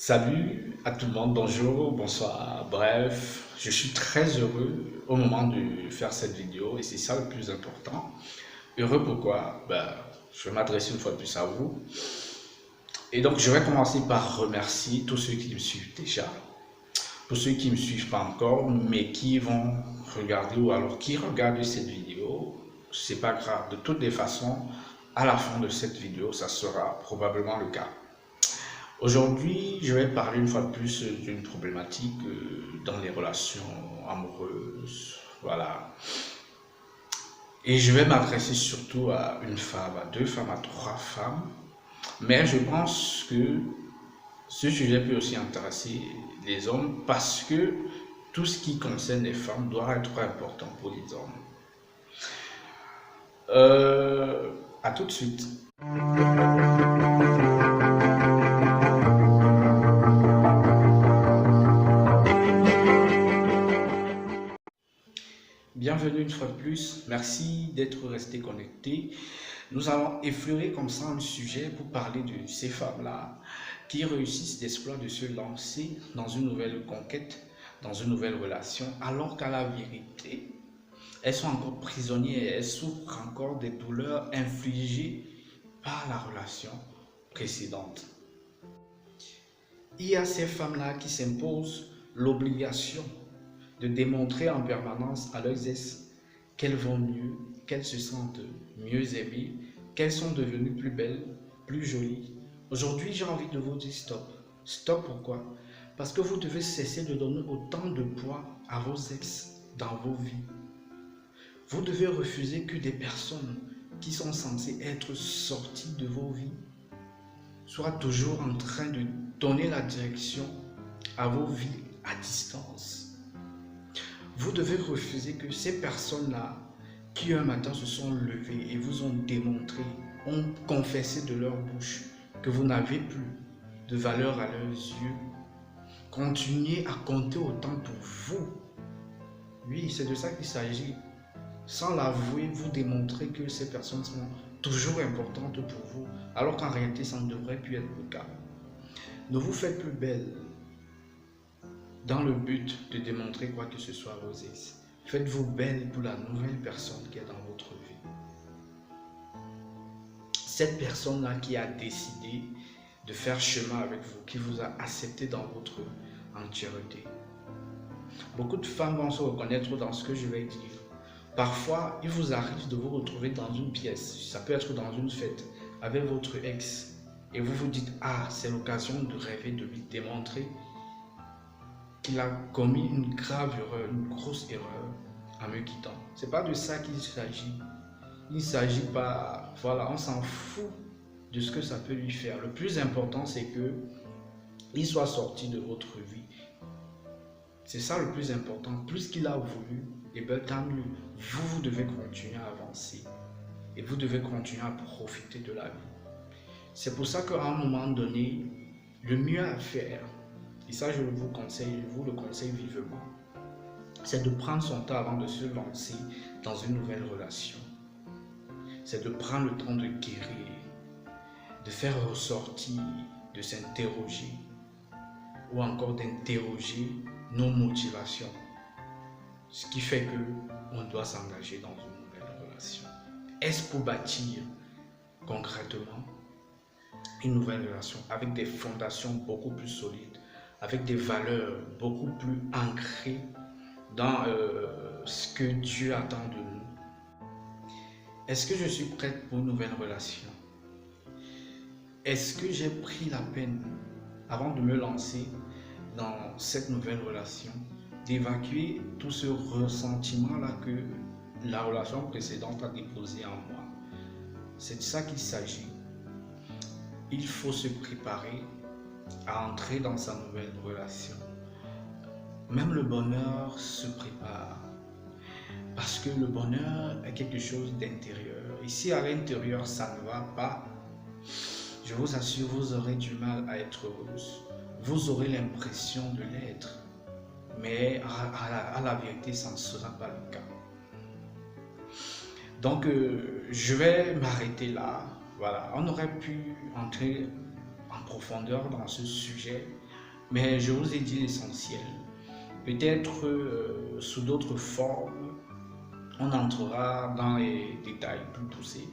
Salut à tout le monde, bonjour, bonsoir, bref, je suis très heureux au moment de faire cette vidéo et c'est ça le plus important. Heureux pourquoi? Je vais m'adresser une fois de plus à vous. Et donc je vais commencer par remercier tous ceux qui me suivent déjà. Pour ceux qui ne me suivent pas encore, mais qui vont regarder ou alors qui regardent cette vidéo, c'est pas grave. De toutes les façons, à la fin de cette vidéo, ça sera probablement le cas. Aujourd'hui, je vais parler une fois de plus d'une problématique dans les relations amoureuses. Voilà. Et je vais m'adresser surtout à une femme, à deux femmes, à trois femmes. Mais je pense que ce sujet peut aussi intéresser les hommes parce que tout ce qui concerne les femmes doit être important pour les hommes. À tout de suite. Bienvenue une fois de plus, merci d'être resté connecté. Nous allons effleurer comme ça un sujet pour parler de ces femmes-là qui réussissent d'exploit de se lancer dans une nouvelle conquête, dans une nouvelle relation, alors qu'à la vérité, elles sont encore prisonnières, elles souffrent encore des douleurs infligées par la relation précédente. Il y a ces femmes-là qui s'imposent l'obligation de démontrer en permanence à leurs ex qu'elles vont mieux, qu'elles se sentent mieux aimées, qu'elles sont devenues plus belles, plus jolies. Aujourd'hui, j'ai envie de vous dire stop. Stop pourquoi? Parce que vous devez cesser de donner autant de poids à vos ex dans vos vies. Vous devez refuser que des personnes qui sont censées être sorties de vos vies soient toujours en train de donner la direction à vos vies à distance. Vous devez refuser que ces personnes-là, qui un matin se sont levées et vous ont démontré, ont confessé de leur bouche que vous n'avez plus de valeur à leurs yeux, continuez à compter autant pour vous. Oui, c'est de ça qu'il s'agit. Sans l'avouer, vous démontrez que ces personnes sont toujours importantes pour vous, alors qu'en réalité, ça ne devrait plus être le cas. Ne vous faites plus belle dans le but de démontrer quoi que ce soit à vos ex. Faites-vous belle pour la nouvelle personne qui est dans votre vie. Cette personne-là qui a décidé de faire chemin avec vous, qui vous a accepté dans votre entièreté. Beaucoup de femmes vont se reconnaître dans ce que je vais dire. Parfois, il vous arrive de vous retrouver dans une pièce, ça peut être dans une fête, avec votre ex, et vous vous dites, ah, c'est l'occasion de rêver, de lui démontrer qu'il a commis une grave erreur, une grosse erreur en me quittant. C'est pas de ça qu'il s'agit. Il ne s'agit pas, voilà, on s'en fout de ce que ça peut lui faire. Le plus important, c'est qu'il soit sorti de votre vie. C'est ça le plus important. Plus qu'il a voulu, et bien tant mieux. Vous devez continuer à avancer. Et vous devez continuer à profiter de la vie. C'est pour ça qu'à un moment donné, le mieux à faire, et ça je vous conseille, je vous le conseille vivement, c'est de prendre son temps avant de se lancer dans une nouvelle relation. C'est de prendre le temps de guérir, de faire ressortir, de s'interroger, ou encore d'interroger nos motivations. Ce qui fait qu'on doit s'engager dans une nouvelle relation. Est-ce pour bâtir concrètement une nouvelle relation avec des fondations beaucoup plus solides, avec des valeurs beaucoup plus ancrées dans ce que Dieu attend de nous? Est-ce que je suis prête pour une nouvelle relation? Est-ce que j'ai pris la peine, avant de me lancer dans cette nouvelle relation, d'évacuer tout ce ressentiment-là que la relation précédente a déposé en moi? C'est de ça qu'il s'agit. Il faut se préparer à entrer dans sa nouvelle relation. Même le bonheur se prépare. Parce que le bonheur est quelque chose d'intérieur. Et si à l'intérieur ça ne va pas, je vous assure, vous aurez du mal à être heureuse. Vous aurez l'impression de l'être. Mais à la vérité, ça ne sera pas le cas. Donc, je vais m'arrêter là. Voilà, on aurait pu entrer en profondeur dans ce sujet, mais je vous ai dit l'essentiel. Peut-être sous d'autres formes, on entrera dans les détails plus poussés.